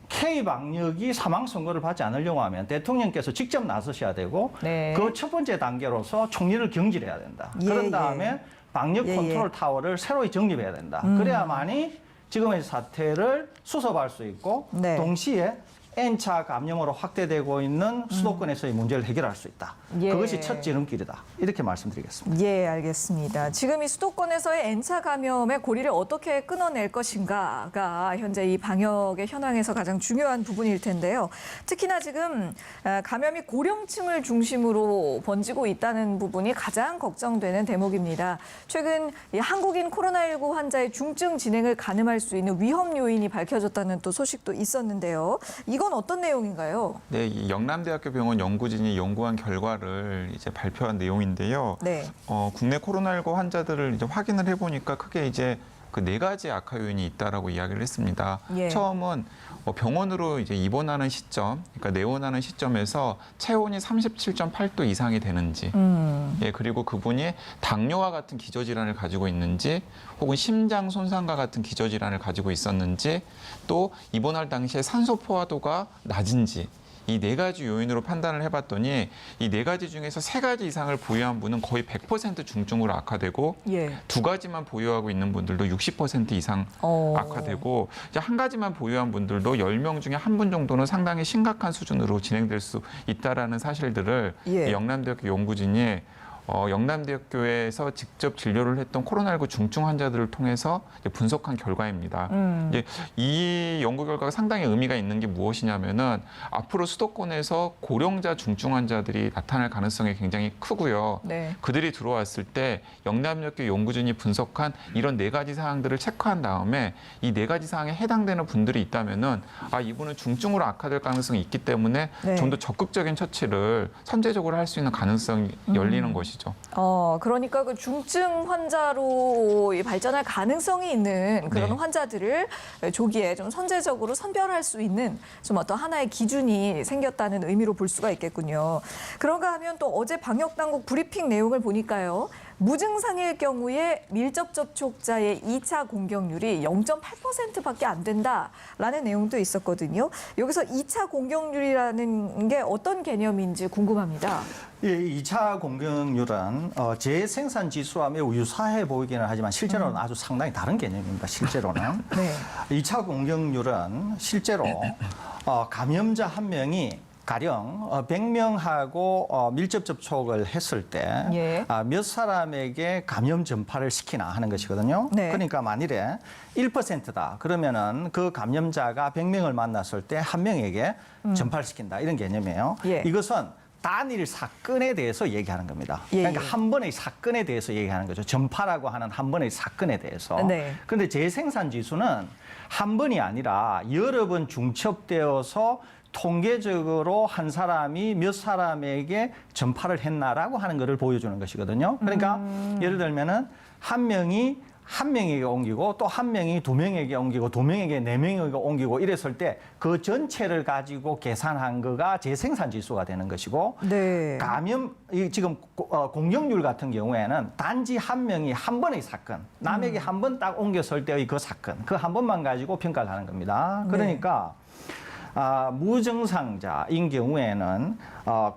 K방역이 사망 선고를 받지 않으려고 하면 대통령께서 직접 나서셔야 되고 네. 그 첫 번째 단계로서 총리를 경질해야 된다. 예, 그런 예. 다음에 방역 예, 컨트롤 타워를 새로이 정립해야 된다. 그래야만이 지금의 사태를 수습할 수 있고 네. 동시에 N차 감염으로 확대되고 있는 수도권에서의 문제를 해결할 수 있다. 예. 그것이 첫 지름길이다. 이렇게 말씀드리겠습니다. 예, 알겠습니다. 지금 이 수도권에서의 N차 감염의 고리를 어떻게 끊어낼 것인가가 현재 이 방역의 현황에서 가장 중요한 부분일 텐데요. 특히나 지금 감염이 고령층을 중심으로 번지고 있다는 부분이 가장 걱정되는 대목입니다. 최근 이 한국인 코로나19 환자의 중증 진행을 가늠할 수 있는 위험 요인이 밝혀졌다는 또 소식도 있었는데요. 이건 어떤 내용인가요? 네, 이 영남대학교 병원 연구진이 연구한 결과를 이제 발표한 내용인데요. 네. 국내 코로나19 환자들을 이제 확인을 해보니까 크게 이제 그 4가지 악화 요인이 있다라고 이야기를 했습니다. 예. 처음은 병원으로 이제 입원하는 시점, 그러니까 내원하는 시점에서 체온이 37.8도 이상이 되는지, 예, 그리고 그분이 당뇨와 같은 기저질환을 가지고 있는지, 혹은 심장 손상과 같은 기저질환을 가지고 있었는지, 또 입원할 당시에 산소 포화도가 낮은지, 이 네 가지 요인으로 판단을 해봤더니 이 네 가지 중에서 세 가지 이상을 보유한 분은 거의 100% 중증으로 악화되고 예. 두 가지만 보유하고 있는 분들도 60% 이상 악화되고 이제 한 가지만 보유한 분들도 10명 중에 한 분 정도는 상당히 심각한 수준으로 진행될 수 있다라는 사실들을 예. 영남대학교 연구진이 영남대학교에서 직접 진료를 했던 코로나19 중증 환자들을 통해서 이제 분석한 결과입니다. 이제 이 연구 결과가 상당히 의미가 있는 게 무엇이냐면은 앞으로 수도권에서 고령자 중증 환자들이 나타날 가능성이 굉장히 크고요. 네. 그들이 들어왔을 때 영남대학교 연구진이 분석한 이런 네 가지 사항들을 체크한 다음에 이 네 가지 사항에 해당되는 분들이 있다면은 아 이분은 중증으로 악화될 가능성이 있기 때문에 네. 좀 더 적극적인 처치를 선제적으로 할 수 있는 가능성이 열리는 것이죠. 그러니까 그 중증 환자로 발전할 가능성이 있는 그런 네. 환자들을 조기에 좀 선제적으로 선별할 수 있는 좀 어떤 하나의 기준이 생겼다는 의미로 볼 수가 있겠군요. 그런가 하면 또 어제 방역당국 브리핑 내용을 보니까요. 무증상일 경우에 밀접 접촉자의 2차 공격률이 0.8%밖에 안 된다라는 내용도 있었거든요. 여기서 2차 공격률이라는 게 어떤 개념인지 궁금합니다. 예, 2차 공격률은 재생산 지수와 매우 유사해 보이기는 하지만 실제로는 아주 상당히 다른 개념입니다. 실제로는. 네. 2차 공격률은 실제로 감염자 한 명이 가령 100명하고 밀접 접촉을 했을 때 예. 몇 사람에게 감염 전파를 시키나 하는 것이거든요. 네. 그러니까 만일에 1%다. 그러면은 그 감염자가 100명을 만났을 때 한 명에게 전파를 시킨다. 이런 개념이에요. 예. 이것은 단일 사건에 대해서 얘기하는 겁니다. 예, 그러니까 예. 한 번의 사건에 대해서 얘기하는 거죠. 전파라고 하는 한 번의 사건에 대해서. 네. 그런데 재생산 지수는 한 번이 아니라 여러 번 중첩되어서 통계적으로 한 사람이 몇 사람에게 전파를 했나라고 하는 것을 보여주는 것이거든요. 그러니까 예를 들면은 한 명에게 옮기고 또 한 명이 두 명에게 옮기고 두 명에게 네 명에게 옮기고 이랬을 때 그 전체를 가지고 계산한 거가 재생산 지수가 되는 것이고 네. 지금 공격률 같은 경우에는 단지 한 명이 한 번의 사건, 남에게 한 번 딱 옮겼을 때의 그 사건, 그 한 번만 가지고 평가를 하는 겁니다. 그러니까 무증상자인 경우에는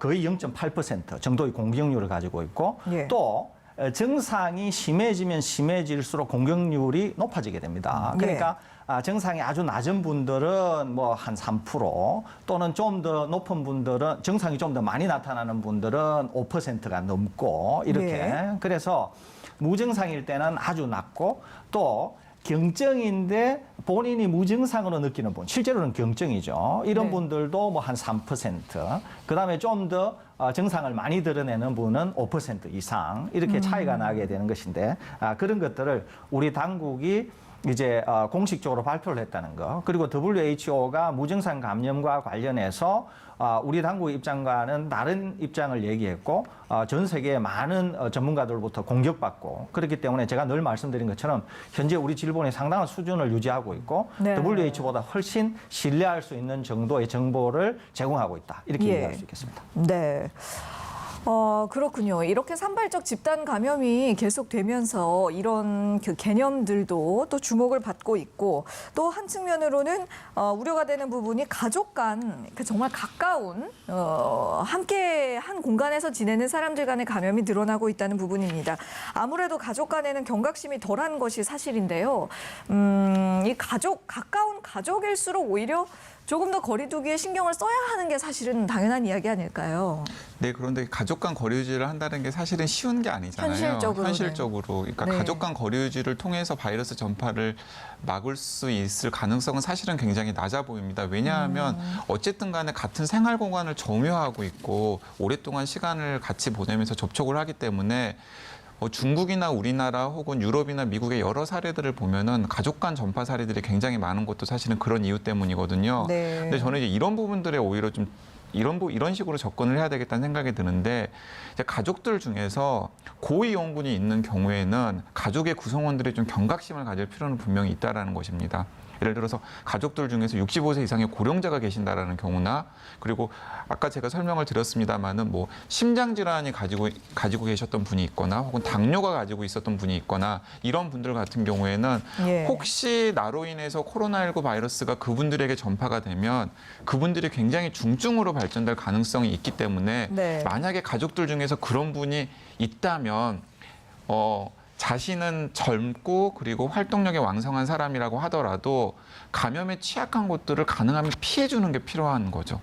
거의 0.8% 정도의 공격률을 가지고 있고 예. 또 증상이 심해지면 심해질수록 공격률이 높아지게 됩니다. 그러니까 증상이 아주 낮은 분들은 뭐 한 3% 또는 좀 더 높은 분들은 증상이 좀 더 많이 나타나는 분들은 5%가 넘고 이렇게 네. 그래서 무증상일 때는 아주 낮고 또 경증인데 본인이 무증상으로 느끼는 분, 실제로는 경증이죠. 이런 네. 분들도 뭐 한 3%, 그다음에 좀 더 증상을 많이 드러내는 분은 5% 이상 이렇게 차이가 나게 되는 것인데 그런 것들을 우리 당국이 이제 공식적으로 발표를 했다는 거. 그리고 WHO가 무증상 감염과 관련해서 우리 당국 입장과는 다른 입장을 얘기했고 전 세계의 많은 전문가들로부터 공격받고 그렇기 때문에 제가 늘 말씀드린 것처럼 현재 우리 질본이 상당한 수준을 유지하고 있고 네. WHO보다 훨씬 신뢰할 수 있는 정도의 정보를 제공하고 있다. 이렇게 예. 얘기할 수 있겠습니다. 네. 그렇군요. 이렇게 산발적 집단 감염이 계속되면서 이런 그 개념들도 또 주목을 받고 있고 또 한 측면으로는 우려가 되는 부분이 가족 간 정말 가까운 함께 한 공간에서 지내는 사람들 간의 감염이 늘어나고 있다는 부분입니다. 아무래도 가족 간에는 경각심이 덜한 것이 사실인데요. 이 가까운 가족일수록 오히려 조금 더 거리두기에 신경을 써야 하는 게 사실은 당연한 이야기 아닐까요? 네, 그런데 가족 간 거리 유지를 한다는 게 사실은 쉬운 게 아니잖아요. 현실적으로. 그러니까 네. 가족 간 거리 유지를 통해서 바이러스 전파를 막을 수 있을 가능성은 사실은 굉장히 낮아 보입니다. 왜냐하면 어쨌든 간에 같은 생활 공간을 점유하고 있고 오랫동안 시간을 같이 보내면서 접촉을 하기 때문에 중국이나 우리나라 혹은 유럽이나 미국의 여러 사례들을 보면은 가족 간 전파 사례들이 굉장히 많은 것도 사실은 그런 이유 때문이거든요. 네. 근데 저는 이제 이런 부분들에 오히려 좀 이런 식으로 접근을 해야 되겠다는 생각이 드는데 이제 가족들 중에서 고위험군이 있는 경우에는 가족의 구성원들이 좀 경각심을 가질 필요는 분명히 있다라는 것입니다. 예를 들어서 가족들 중에서 65세 이상의 고령자가 계신다라는 경우나 그리고 아까 제가 설명을 드렸습니다마는 뭐 심장 질환이 가지고 계셨던 분이 있거나 혹은 당뇨가 가지고 있었던 분이 있거나 이런 분들 같은 경우에는 예. 혹시 나로 인해서 코로나19 바이러스가 그분들에게 전파가 되면 그분들이 굉장히 중증으로 발전될 가능성이 있기 때문에 네. 만약에 가족들 중에서 그런 분이 있다면 자신은 젊고 그리고 활동력이 왕성한 사람이라고 하더라도 감염에 취약한 곳들을 가능하면 피해주는 게 필요한 거죠.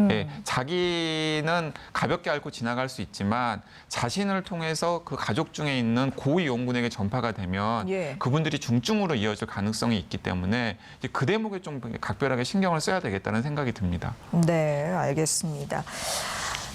예, 자기는 가볍게 앓고 지나갈 수 있지만 자신을 통해서 그 가족 중에 있는 고위험군에게 전파가 되면 예. 그분들이 중증으로 이어질 가능성이 있기 때문에 이제 그 대목에 좀 각별하게 신경을 써야 되겠다는 생각이 듭니다. 네, 알겠습니다.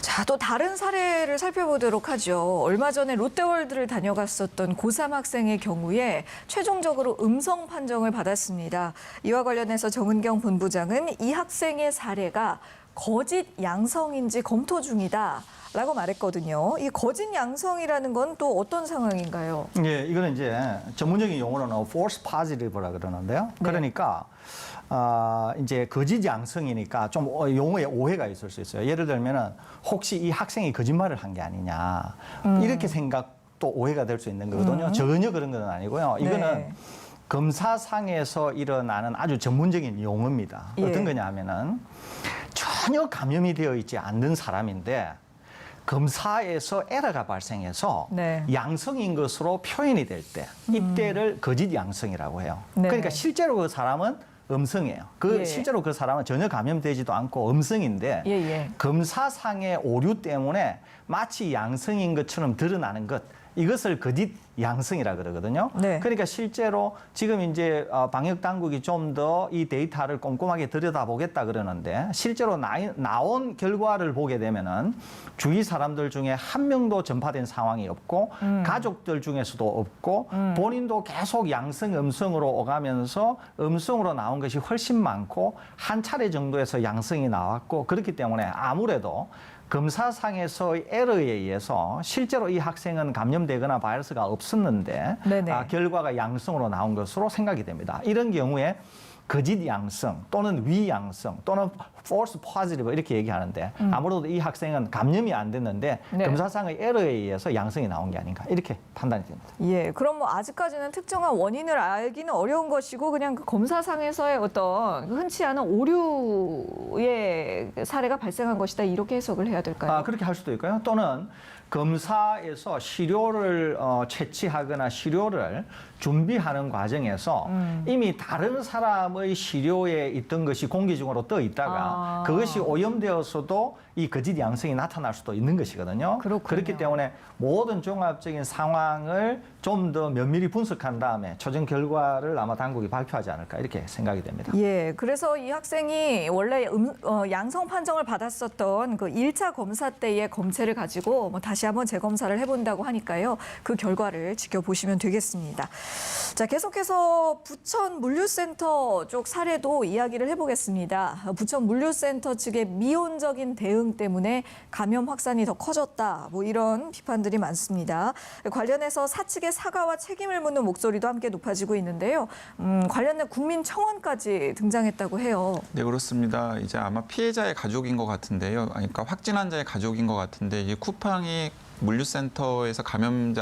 자, 또 다른 사례를 살펴보도록 하죠. 얼마 전에 롯데월드를 다녀갔었던 고3 학생의 경우에 최종적으로 음성 판정을 받았습니다. 이와 관련해서 정은경 본부장은 이 학생의 사례가 거짓 양성인지 검토 중이다라고 말했거든요. 이 거짓 양성이라는 건 또 어떤 상황인가요? 예, 이거는 이제 전문적인 용어로는 false positive라 그러는데요. 네. 그러니까 이제 거짓 양성이니까 좀 용어에 오해가 있을 수 있어요. 예를 들면은 혹시 이 학생이 거짓말을 한 게 아니냐 이렇게 생각도 오해가 될 수 있는 거거든요. 전혀 그런 건 아니고요. 이거는 네. 검사상에서 일어나는 아주 전문적인 용어입니다. 예. 어떤 거냐 하면은 전혀 감염이 되어 있지 않는 사람인데 검사에서 에러가 발생해서 네. 양성인 것으로 표현이 될 때 이때를 거짓 양성이라고 해요. 네. 그러니까 실제로 그 사람은 음성이에요. 예. 실제로 그 사람은 전혀 감염되지도 않고 음성인데 예. 검사상의 오류 때문에 마치 양성인 것처럼 드러나는 것, 이것을 거짓 양성이라 그러거든요. 네. 그러니까 실제로 지금 이제 방역 당국이 좀 더 이 데이터를 꼼꼼하게 들여다보겠다 그러는데 실제로 나온 결과를 보게 되면은 주위 사람들 중에 한 명도 전파된 상황이 없고 가족들 중에서도 없고 본인도 계속 양성 음성으로 오가면서 음성으로 나온 것이 훨씬 많고 한 차례 정도에서 양성이 나왔고 그렇기 때문에 아무래도 검사상에서의 에러에 의해서 실제로 이 학생은 감염되거나 바이러스가 없었는데 네네. 결과가 양성으로 나온 것으로 생각이 됩니다. 이런 경우에 거짓 양성 또는 위양성 또는 false positive 이렇게 얘기하는데 아무래도 이 학생은 감염이 안 됐는데 네. 검사상의 에러에 의해서 양성이 나온 게 아닌가 이렇게 판단이 됩니다. 예, 그럼 뭐 아직까지는 특정한 원인을 알기는 어려운 것이고 그냥 그 검사상에서의 어떤 흔치 않은 오류의 사례가 발생한 것이다 이렇게 해석을 해야 될까요? 그렇게 할 수도 있고요. 또는 검사에서 시료를 채취하거나 시료를 준비하는 과정에서 이미 다른 사람의 시료에 있던 것이 공기 중으로 떠 있다가 그것이 오염되어서도 이 거짓 양성이 나타날 수도 있는 것이거든요. 그렇군요. 그렇기 때문에 모든 종합적인 상황을 좀 더 면밀히 분석한 다음에 최종 결과를 아마 당국이 발표하지 않을까 이렇게 생각이 됩니다. 예, 그래서 이 학생이 원래 양성 판정을 받았었던 그 1차 검사 때의 검체를 가지고 뭐 다시 한번 재검사를 해본다고 하니까요. 그 결과를 지켜보시면 되겠습니다. 자, 계속해서 부천 물류센터 쪽 사례도 이야기를 해보겠습니다. 부천 물류센터 측의 미온적인 대응 때문에 감염 확산이 더 커졌다. 뭐 이런 비판들이 많습니다. 관련해서 사측의 사과와 책임을 묻는 목소리도 함께 높아지고 있는데요. 관련된 국민청원까지 등장했다고 해요. 네, 그렇습니다. 이제 아마 피해자의 가족인 것 같은데요. 그러니까 확진 환자의 가족인 것 같은데 이 쿠팡이 물류센터에서 감염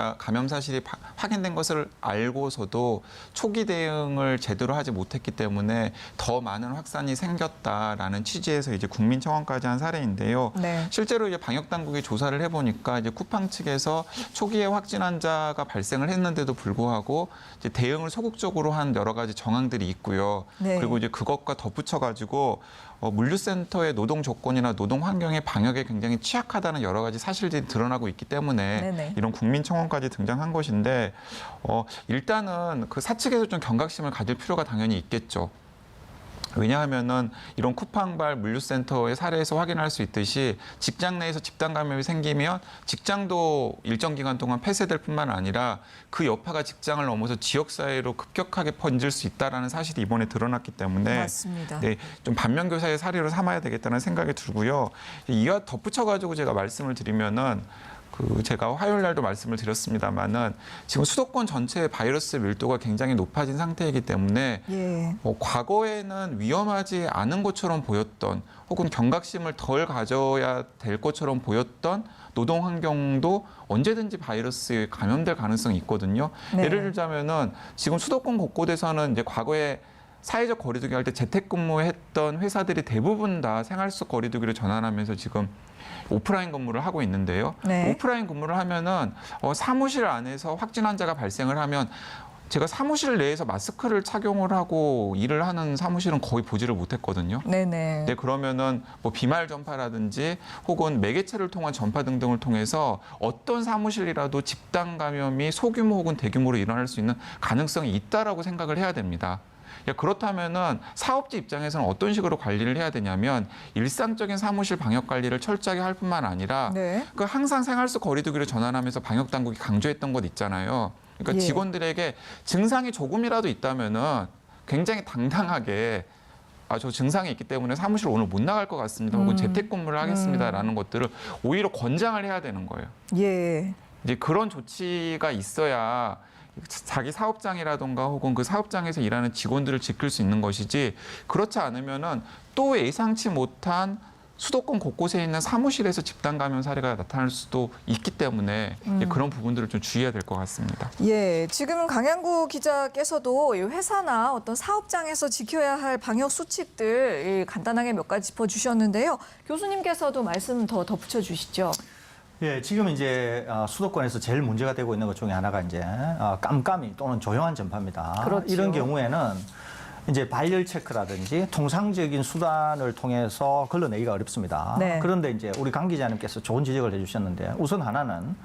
사실이 확인된 것을 알고서도 초기 대응을 제대로 하지 못했기 때문에 더 많은 확산이 생겼다라는 취지에서 이제 국민청원까지 한 사례인데요. 네. 실제로 이제 방역 당국이 조사를 해보니까 이제 쿠팡 측에서 초기에 확진 환자가 발생을 했는데도 불구하고 이제 대응을 소극적으로 한 여러 가지 정황들이 있고요. 네. 그리고 이제 그것과 덧붙여가지고 물류센터의 노동 조건이나 노동 환경의 방역에 굉장히 취약하다는 여러 가지 사실들이 드러나고 있기 때문에 네네. 이런 국민청원까지 등장한 것인데 일단은 그 사측에서 좀 경각심을 가질 필요가 당연히 있겠죠. 왜냐하면은 이런 쿠팡발 물류센터의 사례에서 확인할 수 있듯이 직장 내에서 집단 감염이 생기면 직장도 일정 기간 동안 폐쇄될 뿐만 아니라 그 여파가 직장을 넘어서 지역 사회로 급격하게 번질 수 있다라는 사실이 이번에 드러났기 때문에 맞습니다. 네, 좀 반면교사의 사례로 삼아야 되겠다는 생각이 들고요. 이와 덧붙여 가지고 제가 말씀을 드리면은 제가 화요일 날도 말씀을 드렸습니다만은 지금 수도권 전체의 바이러스 밀도가 굉장히 높아진 상태이기 때문에 과거에는 위험하지 않은 것처럼 보였던 혹은 경각심을 덜 가져야 될 것처럼 보였던 노동 환경도 언제든지 바이러스에 감염될 가능성이 있거든요. 예를 들자면은 지금 수도권 곳곳에서는 이제 과거에 사회적 거리두기 할 때 재택근무했던 회사들이 대부분 다 생활 속 거리두기를 전환하면서 지금 오프라인 근무를 하고 있는데요. 오프라인 근무를 하면은 사무실 안에서 확진 환자가 발생을 하면 제가 사무실 내에서 마스크를 착용을 하고 일을 하는 사무실은 거의 보지를 못했거든요. 네, 그러면은 뭐 비말 전파라든지 혹은 매개체를 통한 전파 등등을 통해서 어떤 사무실이라도 집단 감염이 소규모 혹은 대규모로 일어날 수 있는 가능성이 있다라고 생각을 해야 됩니다. 그렇다면은 사업주 입장에서는 어떤 식으로 관리를 해야 되냐면 일상적인 사무실 방역 관리를 철저하게 할 뿐만 아니라 그 항상 생활 속 거리두기를 전환하면서 방역 당국이 강조했던 것 있잖아요. 그러니까 직원들에게 증상이 조금이라도 있다면은 굉장히 당당하게 저 증상이 있기 때문에 사무실 오늘 못 나갈 것 같습니다. 혹은 재택근무를 하겠습니다라는 것들을 오히려 권장을 해야 되는 거예요. 이제 그런 조치가 있어야 자기 사업장이라든가 혹은 그 사업장에서 일하는 직원들을 지킬 수 있는 것이지 그렇지 않으면은 또 예상치 못한 수도권 곳곳에 있는 사무실에서 집단 감염 사례가 나타날 수도 있기 때문에 그런 부분들을 좀 주의해야 될 것 같습니다. 지금 강양구 기자께서도 회사나 어떤 사업장에서 지켜야 할 방역 수칙들 간단하게 몇 가지 짚어주셨는데요. 교수님께서도 말씀 더 덧붙여 주시죠. 지금 이제 수도권에서 제일 문제가 되고 있는 것 중에 하나가 이제 깜깜이 또는 조용한 전파입니다. 이런 경우에는 이제 발열 체크라든지 통상적인 수단을 통해서 걸러내기가 어렵습니다. 그런데 이제 우리 강 기자님께서 좋은 지적을 해주셨는데 우선 하나는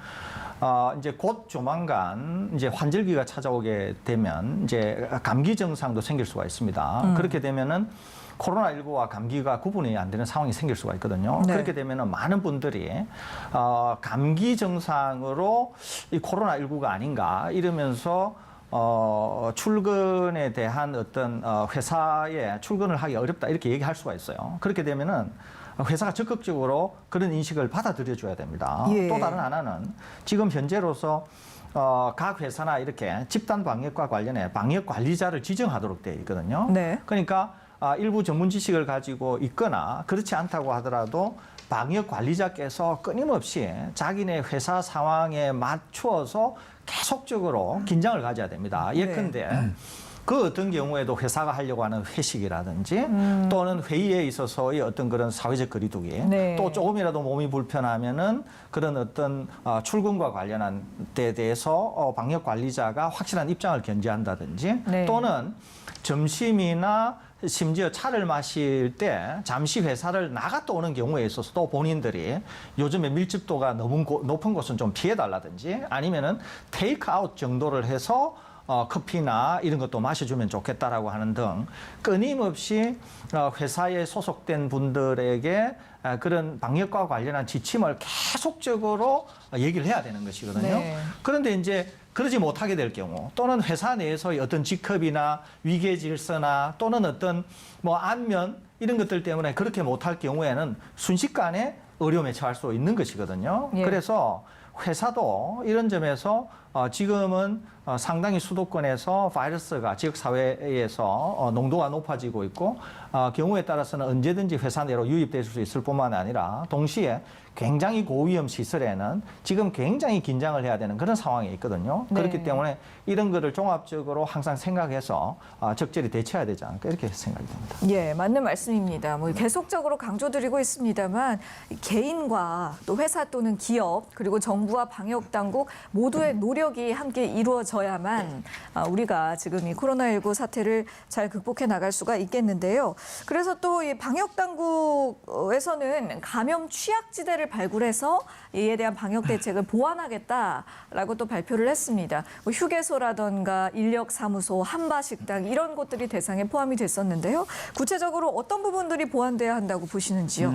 이제 곧 조만간 이제 환절기가 찾아오게 되면 이제 감기 증상도 생길 수가 있습니다. 그렇게 되면은 코로나19와 감기가 구분이 안 되는 상황이 생길 수가 있거든요. 그렇게 되면은 많은 분들이 감기 증상으로 이 코로나19가 아닌가 이러면서 출근에 대한 어떤 회사에 출근을 하기 어렵다 이렇게 얘기할 수가 있어요. 그렇게 되면은 회사가 적극적으로 그런 인식을 받아들여 줘야 됩니다. 또 다른 하나는 지금 현재로서 각 회사나 이렇게 집단 방역과 관련해 방역 관리자를 지정하도록 되어 있거든요. 그러니까 일부 전문 지식을 가지고 있거나 그렇지 않다고 하더라도 방역 관리자께서 끊임없이 자기네 회사 상황에 맞추어서 계속적으로 긴장을 가져야 됩니다. 예컨대 그 어떤 경우에도 회사가 하려고 하는 회식이라든지 또는 회의에 있어서의 어떤 그런 사회적 거리두기 또 조금이라도 몸이 불편하면은 그런 어떤 출근과 관련한 데 대해서 방역 관리자가 확실한 입장을 견지한다든지 또는 점심이나 심지어 차를 마실 때 잠시 회사를 나갔다 오는 경우에 있어서도 본인들이 요즘에 밀집도가 너무 높은 곳은 좀 피해달라든지 아니면은 테이크아웃 정도를 해서 커피나 이런 것도 마셔주면 좋겠다라고 하는 등 끊임없이 회사에 소속된 분들에게 그런 방역과 관련한 지침을 계속적으로 얘기를 해야 되는 것이거든요. 그런데 이제 그러지 못하게 될 경우 또는 회사 내에서의 어떤 직급이나 위계 질서나 또는 어떤 뭐 안면 이런 것들 때문에 그렇게 못할 경우에는 순식간에 어려움에 처할 수 있는 것이거든요. 그래서 회사도 이런 점에서 지금은 상당히 수도권에서 바이러스가 지역사회에서 농도가 높아지고 있고 경우에 따라서는 언제든지 회사 내로 유입될 수 있을 뿐만 아니라 동시에 굉장히 고위험 시설에는 지금 굉장히 긴장을 해야 되는 그런 상황이 있거든요. 그렇기 때문에 이런 거를 종합적으로 항상 생각해서 적절히 대처해야 되지 않을까 이렇게 생각이 듭니다. 맞는 말씀입니다. 뭐 계속적으로 강조드리고 있습니다만 개인과 또 회사 또는 기업 그리고 정부와 방역 당국 모두의 노력이 함께 이루어져야만 우리가 지금 이 코로나19 사태를 잘 극복해 나갈 수가 있겠는데요. 그래서 또 이 방역 당국에서는 감염 취약지대를 발굴해서 이에 대한 방역 대책을 보완하겠다라고 또 발표를 했습니다. 뭐 휴게소라든가 인력사무소, 한바식당 이런 곳들이 대상에 포함이 됐었는데요. 구체적으로 어떤 부분들이 보완돼야 한다고 보시는지요?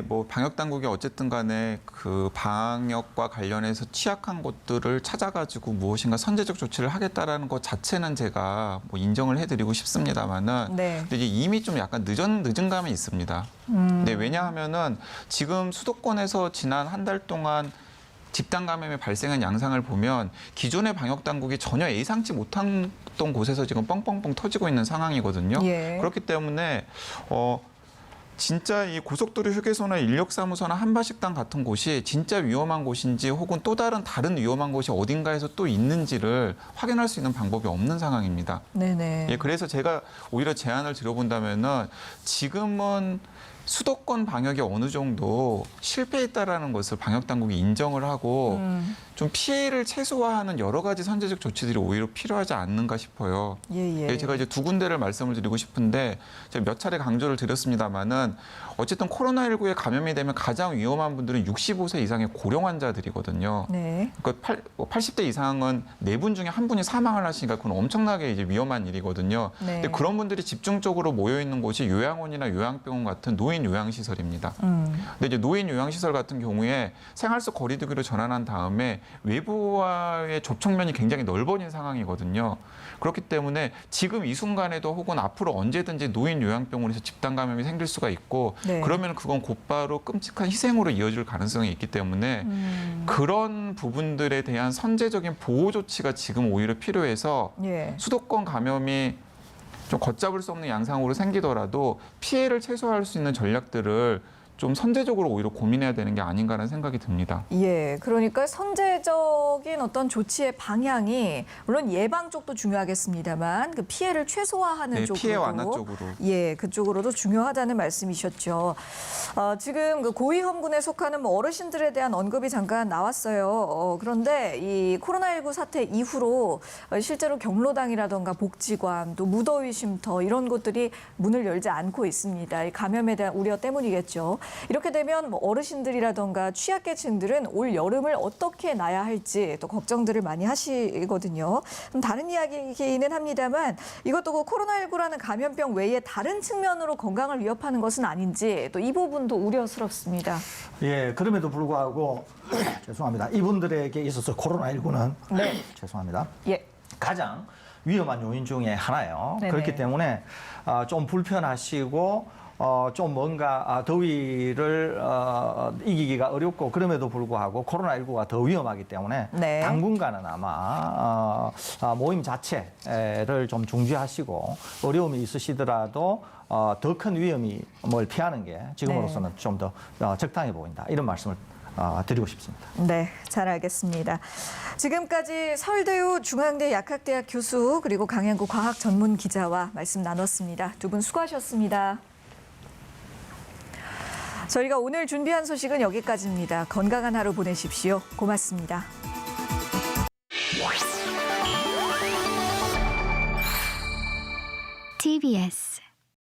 뭐 방역 당국이 어쨌든 간에 그 방역과 관련해서 취약한 곳들을 찾아가지고 무엇인가 선제적 조치를 하겠다라는 것 자체는 제가 뭐 인정을 해드리고 싶습니다만은 근데 이제 이미 좀 약간 늦은 감이 있습니다. 왜냐하면은 지금 수도권에서 지난 한 달 동안 집단 감염이 발생한 양상을 보면 기존의 방역 당국이 전혀 예상치 못했던 곳에서 지금 뻥뻥뻥 터지고 있는 상황이거든요. 예. 그렇기 때문에 진짜 이 고속도로 휴게소나 인력사무소나 한바식당 같은 곳이 진짜 위험한 곳인지 혹은 또 다른 위험한 곳이 어딘가에서 또 있는지를 확인할 수 있는 방법이 없는 상황입니다. 네네. 예, 그래서 제가 오히려 제안을 드려본다면은 지금은 수도권 방역이 어느 정도 실패했다라는 것을 방역 당국이 인정을 하고 좀 피해를 최소화하는 여러 가지 선제적 조치들이 오히려 필요하지 않는가 싶어요. 예. 예, 제가 이제 두 군데를 말씀을 드리고 싶은데 제가 몇 차례 강조를 드렸습니다만은 어쨌든 코로나19에 감염이 되면 가장 위험한 분들은 65세 이상의 고령 환자들이거든요. 네. 그러니까 80대 이상은 4분 중에 1분이 사망을 하시니까 그건 엄청나게 이제 위험한 일이거든요. 네. 근데 그런 분들이 집중적으로 모여 있는 곳이 요양원이나 요양병원 같은 노인 요양시설입니다. 근데 이제 노인 요양시설 같은 경우에 생활 속 거리두기로 전환한 다음에 외부와의 접촉면이 굉장히 넓어진 상황이거든요. 그렇기 때문에 지금 이 순간에도 혹은 앞으로 언제든지 노인 요양병원에서 집단 감염이 생길 수가 있고 네. 그러면 그건 곧바로 끔찍한 희생으로 이어질 가능성이 있기 때문에 그런 부분들에 대한 선제적인 보호 조치가 지금 오히려 필요해서 예. 수도권 감염이 좀 걷잡을 수 없는 양상으로 생기더라도 피해를 최소화할 수 있는 전략들을 좀 선제적으로 오히려 고민해야 되는 게 아닌가라는 생각이 듭니다. 예, 그러니까 선제적인 어떤 조치의 방향이 물론 예방 쪽도 중요하겠습니다만 그 피해를 최소화하는 네, 쪽으로 피해 완화 쪽으로. 예, 그쪽으로도 중요하다는 말씀이셨죠. 지금 그 고위험군에 속하는 어르신들에 대한 언급이 잠깐 나왔어요. 그런데 이 코로나19 사태 이후로 실제로 경로당이라던가 복지관 또 무더위 쉼터 이런 곳들이 문을 열지 않고 있습니다. 이 감염에 대한 우려 때문이겠죠. 이렇게 되면 뭐 어르신들이라던가 취약계층들은 올 여름을 어떻게 나야 할지 또 걱정들을 많이 하시거든요. 다른 이야기는 합니다만 이것도 코로나19라는 감염병 외에 다른 측면으로 건강을 위협하는 것은 아닌지 또 이 부분도 우려스럽습니다. 예, 그럼에도 불구하고 죄송합니다. 이분들에게 있어서 코로나19는 네. 죄송합니다. 예. 가장 위험한 요인 중에 하나예요. 네네. 그렇기 때문에 좀 불편하시고 좀 뭔가 더위를 이기기가 어렵고 그럼에도 불구하고 코로나19가 더 위험하기 때문에 네. 당분간은 아마 모임 자체를 좀 중지하시고 어려움이 있으시더라도 더 큰 위험을 피하는 게 지금으로서는 네. 좀 더 적당해 보인다. 이런 말씀을 드리고 싶습니다. 네, 잘 알겠습니다. 지금까지 서울대유 중앙대 약학대학 교수 그리고 강양구 과학전문기자와 말씀 나눴습니다. 두 분 수고하셨습니다. 저희가 오늘 준비한 소식은 여기까지입니다. 건강한 하루 보내십시오. 고맙습니다. TBS